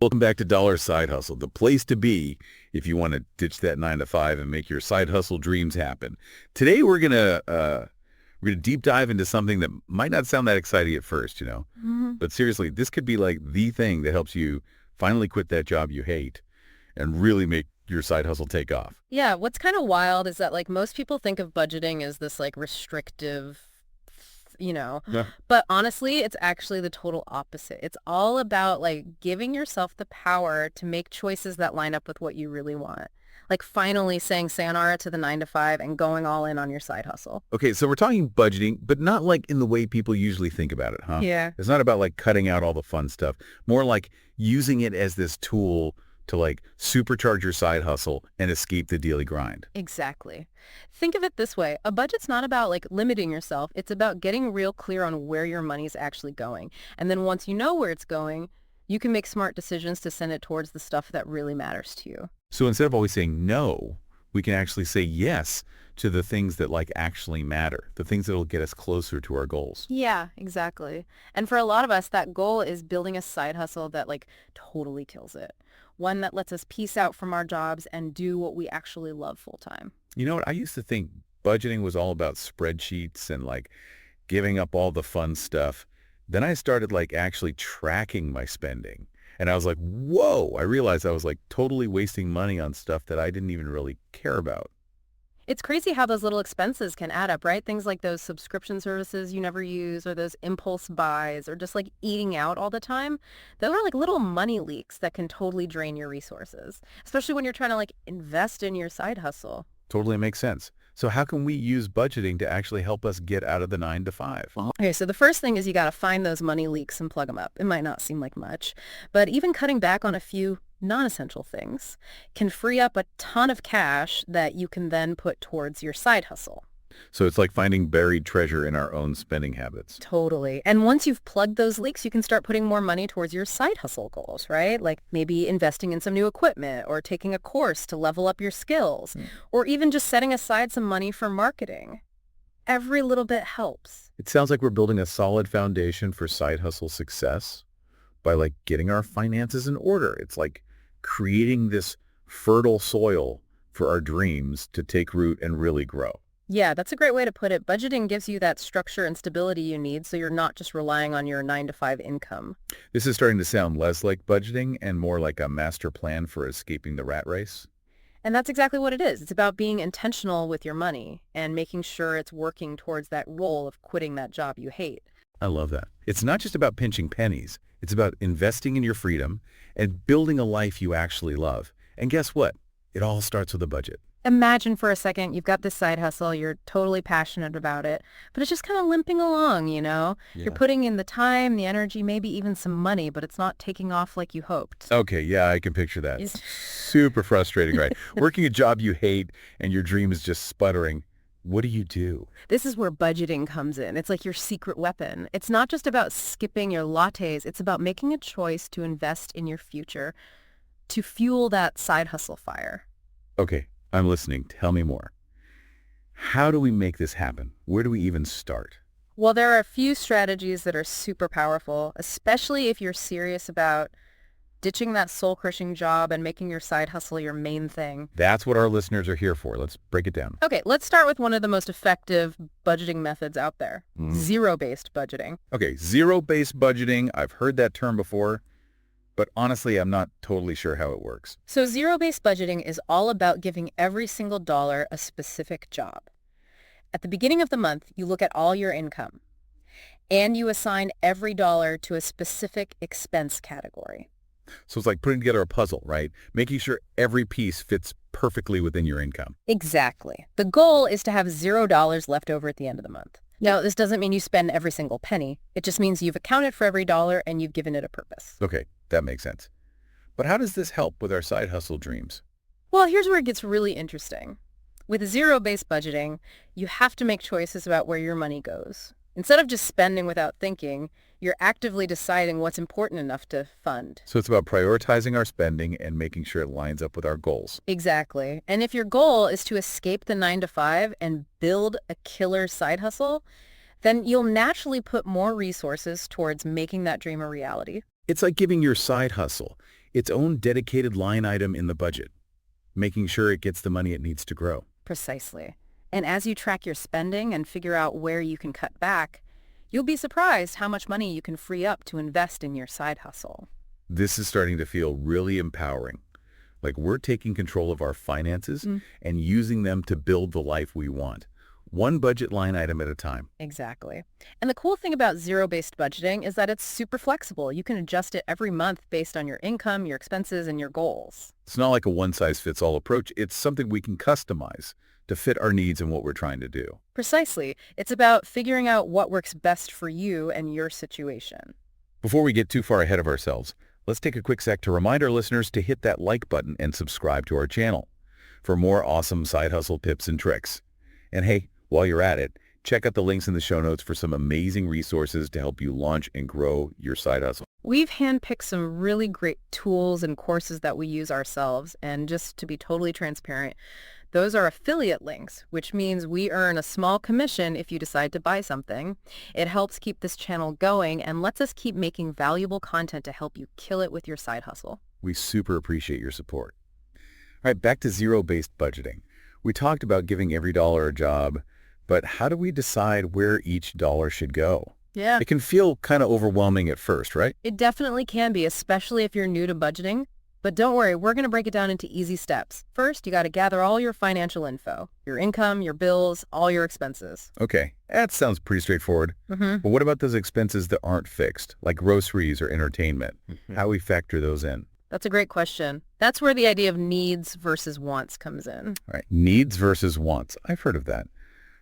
Welcome back to Dollar Side Hustle, the place to be if you want to ditch that 9 to 5 and make your side hustle dreams happen. Today we're gonna deep dive into something that might not sound that exciting at first, hmm but seriously, this could be like the thing that helps you finally quit that job you hate and really make your side hustle take off. Yeah, what's kind of wild is that most people think of budgeting as this restrictive, Yeah. but honestly, it's actually the total opposite. It's all about giving yourself the power to make choices that line up with what you really want. Like finally saying sayonara to the 9 to 5 and going all in on your side hustle. Okay, so we're talking budgeting, but not like in the way people usually think about it, huh? Yeah. It's not about like cutting out all the fun stuff, more like using it as this tool to like supercharge your side hustle and escape the daily grind. Exactly. Think of it this way. A budget's not about limiting yourself. It's about getting real clear on where your money's actually going. And then once you know where it's going, you can make smart decisions to send it towards the stuff that really matters to you. So instead of always saying no, we can actually say yes to the things that like actually matter, the things that will get us closer to our goals. Yeah, exactly. And for a lot of us, that goal is building a side hustle that totally kills it. One that lets us piece out from our jobs and do what we actually love full time. You know what? I used to think budgeting was all about spreadsheets and like giving up all the fun stuff. Then I started like actually tracking my spending. And I was like, whoa, I realized I was like totally wasting money on stuff that I didn't even really care about. It's crazy how those little expenses can add up, right? Things like those subscription services you never use or those impulse buys or just eating out all the time. Those are little money leaks that can totally drain your resources, especially when you're trying to invest in your side hustle. Totally makes sense. So how can we use budgeting to actually help us get out of the 9 to 5? Okay, so the first thing is you got to find those money leaks and plug them up. It might not seem like much, but even cutting back on a few non-essential things can free up a ton of cash that you can then put towards your side hustle. So it's like finding buried treasure in our own spending habits. Totally. And once you've plugged those leaks, you can start putting more money towards your side hustle goals, right? Like maybe investing in some new equipment or taking a course to level up your skills, or even just setting aside some money for marketing. Every little bit helps. It sounds like we're building a solid foundation for side hustle success by like getting our finances in order. It's like creating this fertile soil for our dreams to take root and really grow. Yeah, that's a great way to put it. Budgeting gives you that structure and stability you need so you're not just relying on your 9 to 5 income. This is starting to sound less like budgeting and more like a master plan for escaping the rat race. And that's exactly what it is. It's about being intentional with your money and making sure it's working towards that goal of quitting that job you hate. I love that. It's not just about pinching pennies. It's about investing in your freedom and building a life you actually love. And guess what? It all starts with a budget. Imagine for a second you've got this side hustle, you're totally passionate about it, but it's just kind of limping along, you know? You're Yeah. putting in the time, the energy, maybe even some money, but it's not taking off like you hoped. Okay, yeah, I can picture that. Is- Super frustrating, right? Working a job you hate and your dream is just sputtering. What do you do? This is where budgeting comes in. It's like your secret weapon. It's not just about skipping your lattes, it's about making a choice to invest in your future, to fuel that side hustle fire. Okay, I'm listening. Tell me more. How do we make this happen? Where do we even start? Well, there are a few strategies that are super powerful, especially if you're serious about ditching that soul-crushing job and making your side hustle your main thing. That's what our listeners are here for. Let's break it down. Okay, let's start with one of the most effective budgeting methods out there, zero-based budgeting. Okay, zero-based budgeting. I've heard that term before, but honestly, I'm not totally sure how it works. So zero-based budgeting is all about giving every single dollar a specific job. At the beginning of the month, you look at all your income, and you assign every dollar to a specific expense category. So it's like putting together a puzzle, right? Making sure every piece fits perfectly within your income. Exactly. The goal is to have $0 left over at the end of the month. Now, this doesn't mean you spend every single penny. It just means you've accounted for every dollar and you've given it a purpose. Okay, that makes sense. But how does this help with our side hustle dreams? Well, here's where it gets really interesting. With zero-based budgeting, you have to make choices about where your money goes. Instead of just spending without thinking, you're actively deciding what's important enough to fund. So it's about prioritizing our spending and making sure it lines up with our goals. Exactly. And if your goal is to escape the 9 to 5 and build a killer side hustle, then you'll naturally put more resources towards making that dream a reality. It's like giving your side hustle its own dedicated line item in the budget, making sure it gets the money it needs to grow. Precisely. And as you track your spending and figure out where you can cut back, you'll be surprised how much money you can free up to invest in your side hustle. This is starting to feel really empowering. Like we're taking control of our finances and using them to build the life we want, one budget line item at a time. Exactly. And the cool thing about zero-based budgeting is that it's super flexible. You can adjust it every month based on your income, your expenses, and your goals. It's not like a one-size-fits-all approach. It's something we can customize to fit our needs and what we're trying to do. Precisely. It's about figuring out what works best for you and your situation. Before we get too far ahead of ourselves, let's take a quick sec to remind our listeners to hit that like button and subscribe to our channel for more awesome side hustle tips and tricks. And hey, while you're at it, check out the links in the show notes for some amazing resources to help you launch and grow your side hustle. We've handpicked some really great tools and courses that we use ourselves, and just to be totally transparent, those are affiliate links, which means we earn a small commission if you decide to buy something. It helps keep this channel going and lets us keep making valuable content to help you kill it with your side hustle. We super appreciate your support. All right, back to zero-based budgeting. We talked about giving every dollar a job, but how do we decide where each dollar should go? Yeah, It can feel kind of overwhelming at first, right? it definitely can be, especially if you're new to budgeting. But don't worry, we're going to break it down into easy steps. First, you got to gather all your financial info, your income, your bills, all your expenses. Okay, that sounds pretty straightforward. But what about those expenses that aren't fixed, like groceries or entertainment? How do we factor those in? That's a great question. That's where the idea of needs versus wants comes in. All right, needs versus wants. I've heard of that.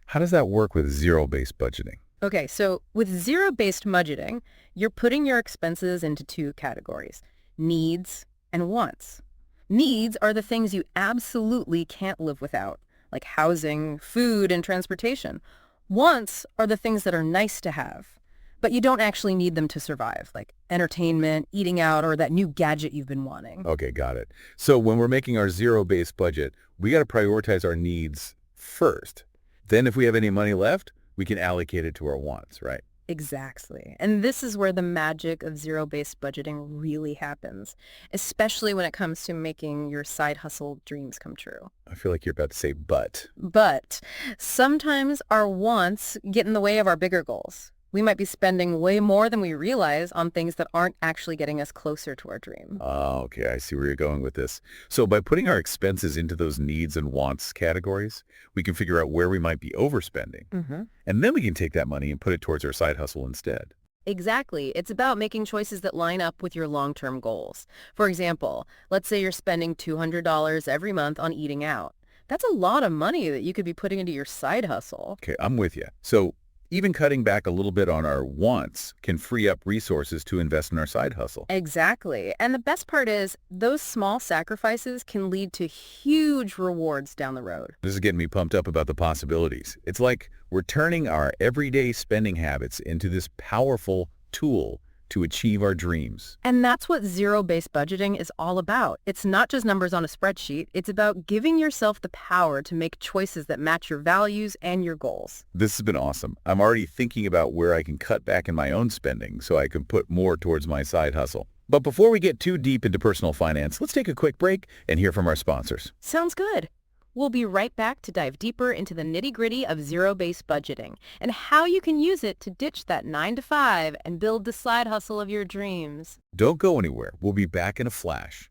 How does that work with zero-based budgeting? Okay, so with zero-based budgeting, you're putting your expenses into two categories, needs and wants. Needs are the things you absolutely can't live without, like housing, food, and transportation. Wants are the things that are nice to have, but you don't actually need them to survive, like entertainment, eating out, or that new gadget you've been wanting. Okay, got it. So when we're making our zero-based budget, we got to prioritize our needs first. Then if we have any money left, we can allocate it to our wants, right? Exactly. And this is where the magic of zero-based budgeting really happens, especially when it comes to making your side hustle dreams come true. I feel like you're about to say but. But sometimes our wants get in the way of our bigger goals. We might be spending way more than we realize on things that aren't actually getting us closer to our dream. Oh, okay, I see where you're going with this. So by putting our expenses into those needs and wants categories, we can figure out where we might be overspending. And then we can take that money and put it towards our side hustle instead. Exactly. It's about making choices that line up with your long-term goals. For example, let's say you're spending $200 every month on eating out. That's a lot of money that you could be putting into your side hustle. Okay, I'm with you. So even cutting back a little bit on our wants can free up resources to invest in our side hustle. Exactly. And the best part is those small sacrifices can lead to huge rewards down the road. This is getting me pumped up about the possibilities. It's like we're turning our everyday spending habits into this powerful tool to achieve our dreams. And that's what zero-based budgeting is all about. It's not just numbers on a spreadsheet. It's about giving yourself the power to make choices that match your values and your goals. This has been awesome. I'm already thinking about where I can cut back in my own spending so I can put more towards my side hustle. But before we get too deep into personal finance, let's take a quick break and hear from our sponsors. Sounds good. We'll be right back to dive deeper into the nitty-gritty of zero-based budgeting and how you can use it to ditch that 9-to-5 and build the side hustle of your dreams. Don't go anywhere. We'll be back in a flash.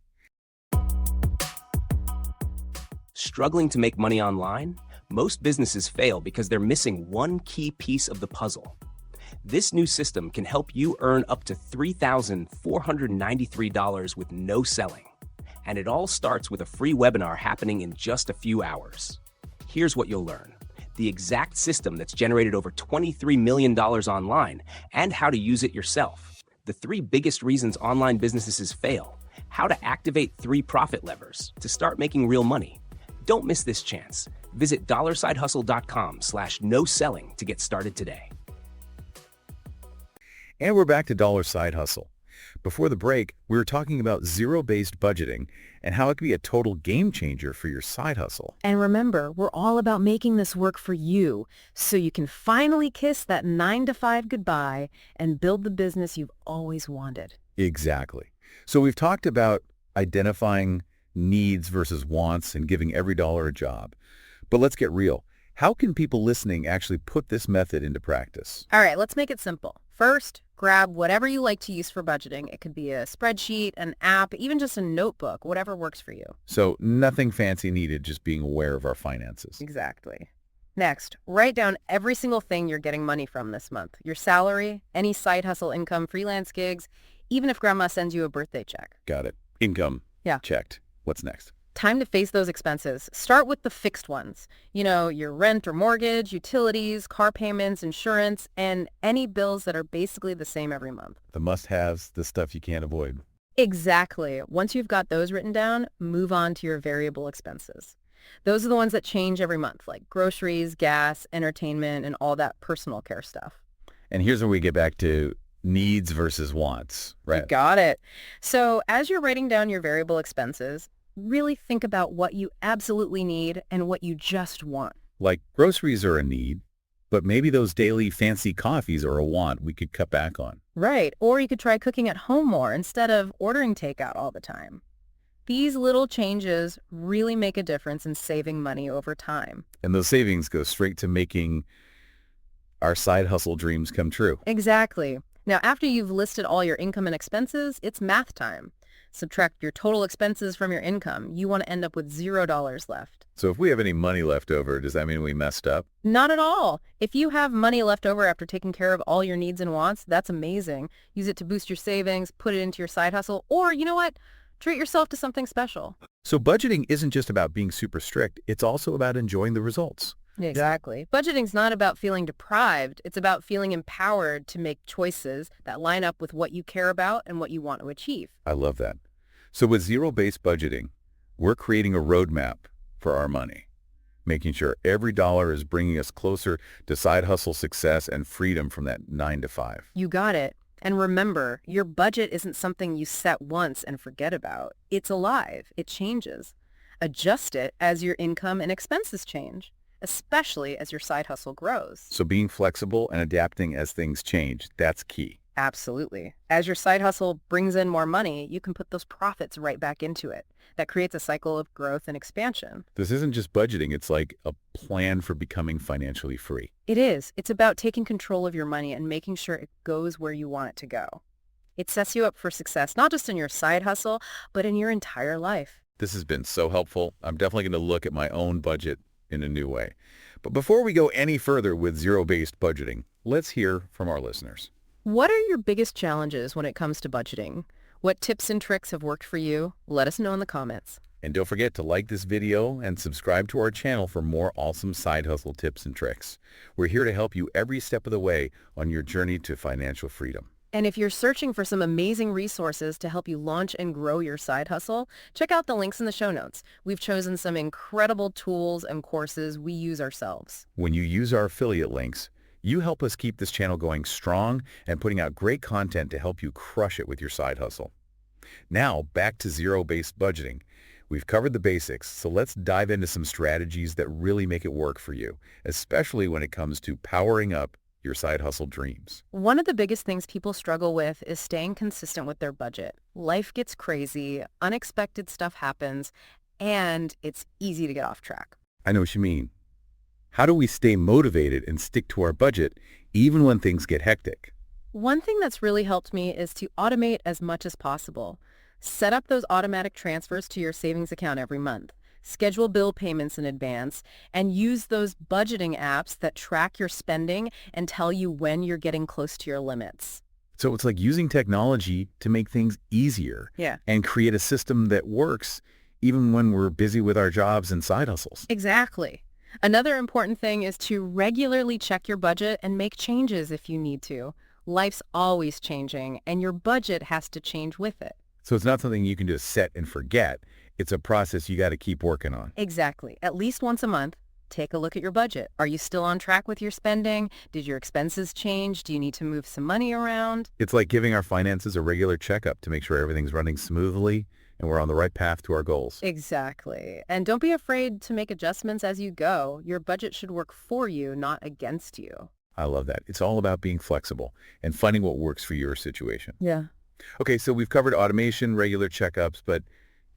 Struggling to make money online? Most businesses fail because they're missing one key piece of the puzzle. This new system can help you earn up to $3,493 with no selling. And it all starts with a free webinar happening in just a few hours. Here's what you'll learn: the exact system that's generated over $23 million online and how to use it yourself. The 3 biggest reasons online businesses fail. How to activate 3 profit levers to start making real money. Don't miss this chance. Visit dollarsidehustle.com/no-selling to get started today. And we're back to Dollar Side Hustle. Before the break, we were talking about zero-based budgeting and how it can be a total game changer for your side hustle. And remember, we're all about making this work for you so you can finally kiss that 9-to-5 goodbye and build the business you've always wanted. Exactly. So we've talked about identifying needs versus wants and giving every dollar a job. But let's get real. How can people listening actually put this method into practice? All right, let's make it simple. First, grab whatever you like to use for budgeting. It could be a spreadsheet, an app, even just a notebook, whatever works for you. So nothing fancy needed, just being aware of our finances. Exactly. Next, write down every single thing you're getting money from this month. Your salary, any side hustle income, freelance gigs, even if grandma sends you a birthday check. Got it. Income. Yeah. Checked. What's next? Time to face those expenses. Start with the fixed ones. You know, your rent or mortgage, utilities, car payments, insurance, and any bills that are basically the same every month. The must-haves, the stuff you can't avoid. Exactly. Once you've got those written down, move on to your variable expenses. Those are the ones that change every month, like groceries, gas, entertainment, and all that personal care stuff. And here's where we get back to needs versus wants, You right? got it. So as you're writing down your variable expenses, really think about what you absolutely need and what you just want. Like groceries are a need, but maybe those daily fancy coffees are a want we could cut back on. Right. Or you could try cooking at home more instead of ordering takeout all the time. These little changes really make a difference in saving money over time. And those savings go straight to making our side hustle dreams come true. Exactly. Now, after you've listed all your income and expenses, it's math time. Subtract your total expenses from your income. You want to end up with $0 left. So if we have any money left over, does that mean we messed up? Not at all. If you have money left over after taking care of all your needs and wants, that's amazing. Use it to boost your savings, put it into your side hustle, or you know what? Treat yourself to something special. So budgeting isn't just about being super strict. It's also about enjoying the results. Exactly. Budgeting's not about feeling deprived. It's about feeling empowered to make choices that line up with what you care about and what you want to achieve. I love that. So with zero-based budgeting, we're creating a roadmap for our money, making sure every dollar is bringing us closer to side hustle success and freedom from that 9 to 5. You got it. And remember, your budget isn't something you set once and forget about. It's alive. It changes. Adjust it as your income and expenses change, especially as your side hustle grows. So being flexible and adapting as things change, that's key. Absolutely. As your side hustle brings in more money, you can put those profits right back into it. That creates a cycle of growth and expansion. This isn't just budgeting. It's like a plan for becoming financially free. It is. It's about taking control of your money and making sure it goes where you want it to go. It sets you up for success, not just in your side hustle, but in your entire life. This has been so helpful. I'm definitely going to look at my own budget in a new way. But before we go any further with zero-based budgeting, let's hear from our listeners. What are your biggest challenges when it comes to budgeting? What tips and tricks have worked for you? Let us know in the comments. And don't forget to like this video and subscribe to our channel for more awesome side hustle tips and tricks. We're here to help you every step of the way on your journey to financial freedom. And if you're searching for some amazing resources to help you launch and grow your side hustle, check out the links in the show notes. We've chosen some incredible tools and courses we use ourselves. When you use our affiliate links, you help us keep this channel going strong and putting out great content to help you crush it with your side hustle. Now, back to zero-based budgeting. We've covered the basics, so let's dive into some strategies that really make it work for you, especially when it comes to powering up your side hustle dreams. One of the biggest things people struggle with is staying consistent with their budget. Life gets crazy, unexpected stuff happens, and it's easy to get off track. I know what you mean. How do we stay motivated and stick to our budget even when things get hectic? One thing that's really helped me is to automate as much as possible. Set up those automatic transfers to your savings account every month. Schedule bill payments in advance, and use those budgeting apps that track your spending and tell you when you're getting close to your limits. So it's like using technology to make things easier and create a system that works even when we're busy with our jobs and side hustles. Exactly. Another important thing is to regularly check your budget and make changes if you need to. Life's always changing, and your budget has to change with it. So it's not something you can just set and forget. It's a process you got to keep working on. Exactly. At least once a month, take a look at your budget. Are you still on track with your spending? Did your expenses change? Do you need to move some money around? It's like giving our finances a regular checkup to make sure everything's running smoothly and we're on the right path to our goals. Exactly. And don't be afraid to make adjustments as you go. Your budget should work for you, not against you. I love that. It's all about being flexible and finding what works for your situation. Yeah. Okay, so we've covered automation, regular checkups, but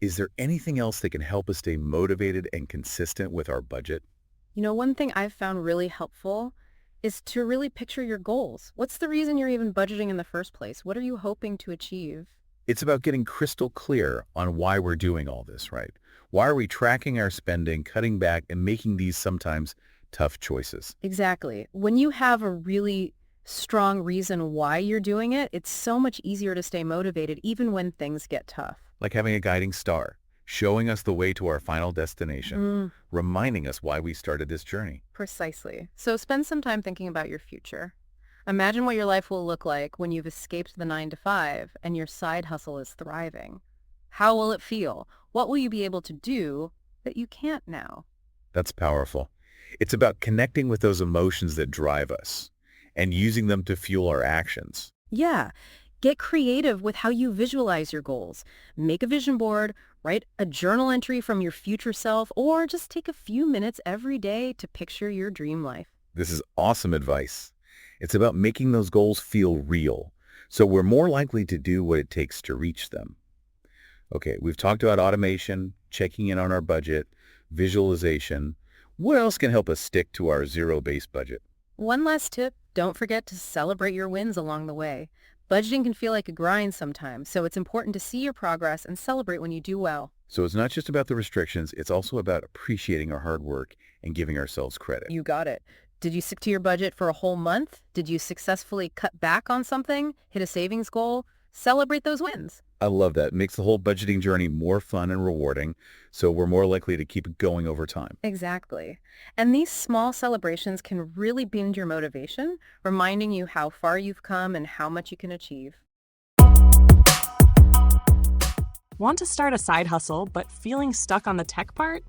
Is there anything else that can help us stay motivated and consistent with our budget? One thing I've found really helpful is to really picture your goals. What's the reason you're even budgeting in the first place? What are you hoping to achieve? It's about getting crystal clear on why we're doing all this, right? Why are we tracking our spending, cutting back, and making these sometimes tough choices? Exactly. When you have a really strong reason why you're doing it, it's so much easier to stay motivated even when things get tough. Like having a guiding star, showing us the way to our final destination, reminding us why we started this journey. Precisely. So spend some time thinking about your future. Imagine what your life will look like when you've escaped the 9 to 5 and your side hustle is thriving. How will it feel? What will you be able to do that you can't now? That's powerful. It's about connecting with those emotions that drive us and using them to fuel our actions. Yeah. Get creative with how you visualize your goals. Make a vision board, write a journal entry from your future self, or just take a few minutes every day to picture your dream life. This is awesome advice. It's about making those goals feel real, so we're more likely to do what it takes to reach them. Okay, we've talked about automation, checking in on our budget, visualization. What else can help us stick to our zero-based budget? One last tip, don't forget to celebrate your wins along the way. Budgeting can feel like a grind sometimes, so it's important to see your progress and celebrate when you do well. So it's not just about the restrictions, it's also about appreciating our hard work and giving ourselves credit. You got it. Did you stick to your budget for a whole month? Did you successfully cut back on something? Hit a savings goal? Celebrate those wins. I love that. It makes the whole budgeting journey more fun and rewarding, so we're more likely to keep it going over time. Exactly. And these small celebrations can really boost your motivation, reminding you how far you've come and how much you can achieve. Want to start a side hustle but feeling stuck on the tech part?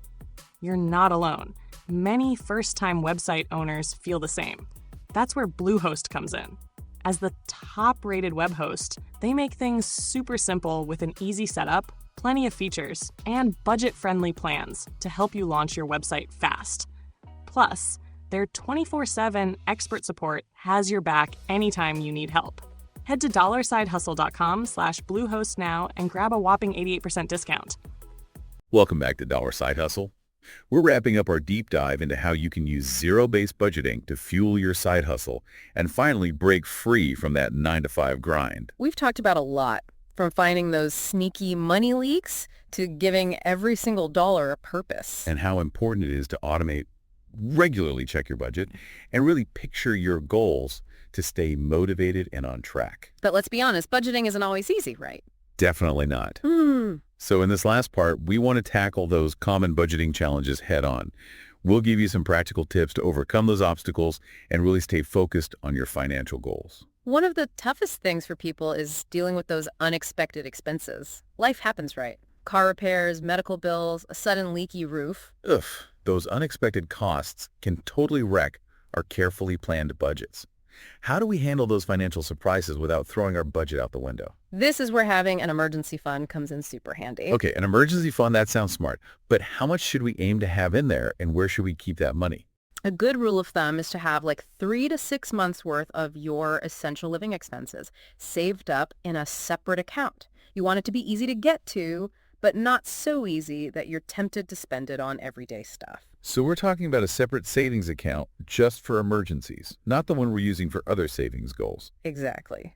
You're not alone. Many first-time website owners feel the same. That's where Bluehost comes in. As the top-rated web host, they make things super simple with an easy setup, plenty of features, and budget-friendly plans to help you launch your website fast. Plus, their 24/7 expert support has your back anytime you need help. Head to $sidehustle.com/Bluehost now and grab a whopping 88% discount. Welcome back to Dollar Side Hustle. We're wrapping up our deep dive into how you can use zero-based budgeting to fuel your side hustle and finally break free from that 9 to 5 grind. We've talked about a lot, from finding those sneaky money leaks to giving every single dollar a purpose. And how important it is to automate, regularly check your budget, and really picture your goals to stay motivated and on track. But let's be honest, budgeting isn't always easy, right? Definitely not. So in this last part, we want to tackle those common budgeting challenges head on. We'll give you some practical tips to overcome those obstacles and really stay focused on your financial goals. One of the toughest things for people is dealing with those unexpected expenses. Life happens, right? Car repairs, medical bills, a sudden leaky roof. Ugh, those unexpected costs can totally wreck our carefully planned budgets. How do we handle those financial surprises without throwing our budget out the window? This is where having an emergency fund comes in super handy. Okay, an emergency fund, that sounds smart. But how much should we aim to have in there, and where should we keep that money? A good rule of thumb is to have like 3 to 6 months worth of your essential living expenses saved up in a separate account. You want it to be easy to get to, but not so easy that you're tempted to spend it on everyday stuff. So we're talking about a separate savings account just for emergencies, not the one we're using for other savings goals. Exactly.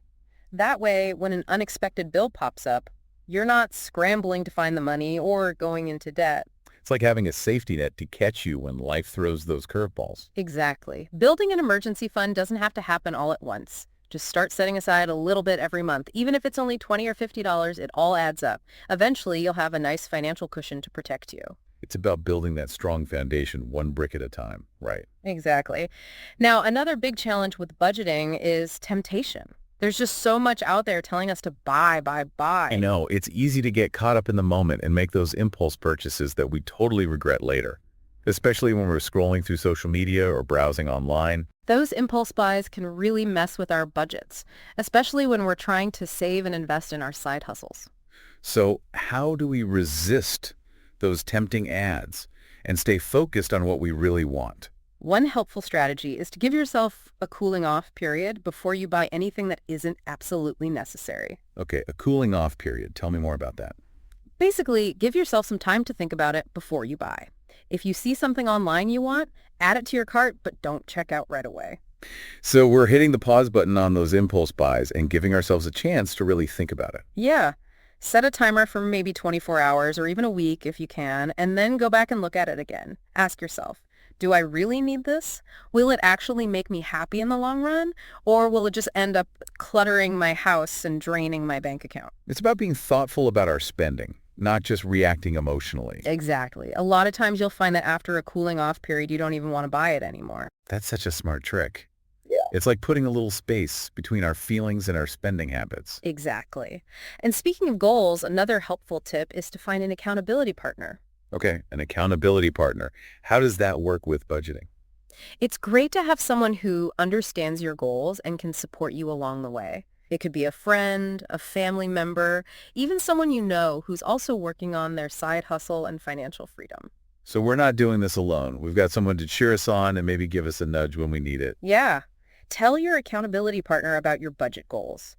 That way, when an unexpected bill pops up, you're not scrambling to find the money or going into debt. It's like having a safety net to catch you when life throws those curveballs. Exactly. Building an emergency fund doesn't have to happen all at once. Just start setting aside a little bit every month. Even if it's only $20 or $50, it all adds up. Eventually, you'll have a nice financial cushion to protect you. It's about building that strong foundation one brick at a time, right? Exactly. Now, another big challenge with budgeting is temptation. There's just so much out there telling us to buy. I know, it's easy to get caught up in the moment and make those impulse purchases that we totally regret later, especially when we're scrolling through social media or browsing online. Those impulse buys can really mess with our budgets, especially when we're trying to save and invest in our side hustles. So how do we resist those tempting ads and stay focused on what we really want? One helpful strategy is to give yourself a cooling off period before you buy anything that isn't absolutely necessary. Okay, a cooling off period. Tell me more about that. Basically, give yourself some time to think about it before you buy. If you see something online you want, add it to your cart, but don't check out right away. So we're hitting the pause button on those impulse buys and giving ourselves a chance to really think about it. Yeah. Set a timer for maybe 24 hours or even a week if you can, and then go back and look at it again. Ask yourself, do I really need this? Will it actually make me happy in the long run? Or will it just end up cluttering my house and draining my bank account? It's about being thoughtful about our spending, not just reacting emotionally. Exactly. A lot of times you'll find that after a cooling off period, you don't even want to buy it anymore. That's such a smart trick. Yeah. It's like putting a little space between our feelings and our spending habits. Exactly. And speaking of goals, another helpful tip is to find an accountability partner. Okay, an accountability partner. How does that work with budgeting? It's great to have someone who understands your goals and can support you along the way. It could be a friend, a family member, even someone you know who's also working on their side hustle and financial freedom. So we're not doing this alone. We've got someone to cheer us on and maybe give us a nudge when we need it. Yeah. Tell your accountability partner about your budget goals.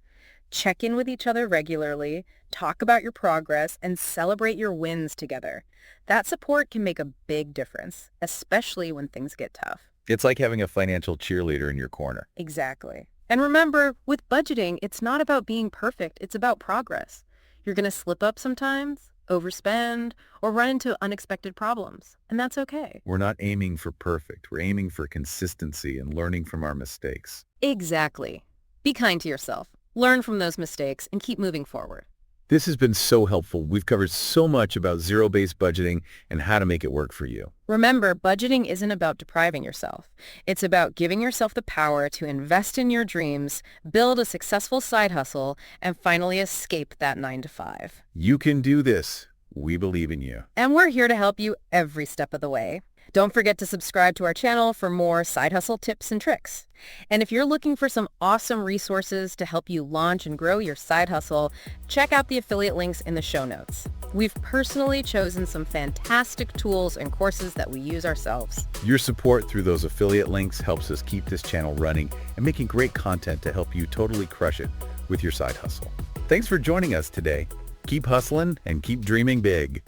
Check in with each other regularly, talk about your progress, and celebrate your wins together. That support can make a big difference, especially when things get tough. It's like having a financial cheerleader in your corner. Exactly. And remember, with budgeting, it's not about being perfect, it's about progress. You're going to slip up sometimes, overspend, or run into unexpected problems, and that's okay. We're not aiming for perfect. We're aiming for consistency and learning from our mistakes. Exactly. Be kind to yourself. Learn from those mistakes and keep moving forward. This has been so helpful. We've covered so much about zero-based budgeting and how to make it work for you. Remember, budgeting isn't about depriving yourself. It's about giving yourself the power to invest in your dreams, build a successful side hustle, and finally escape that 9 to 5. You can do this. We believe in you. And we're here to help you every step of the way. Don't forget to subscribe to our channel for more side hustle tips and tricks. And if you're looking for some awesome resources to help you launch and grow your side hustle, check out the affiliate links in the show notes. We've personally chosen some fantastic tools and courses that we use ourselves. Your support through those affiliate links helps us keep this channel running and making great content to help you totally crush it with your side hustle. Thanks for joining us today. Keep hustling and keep dreaming big.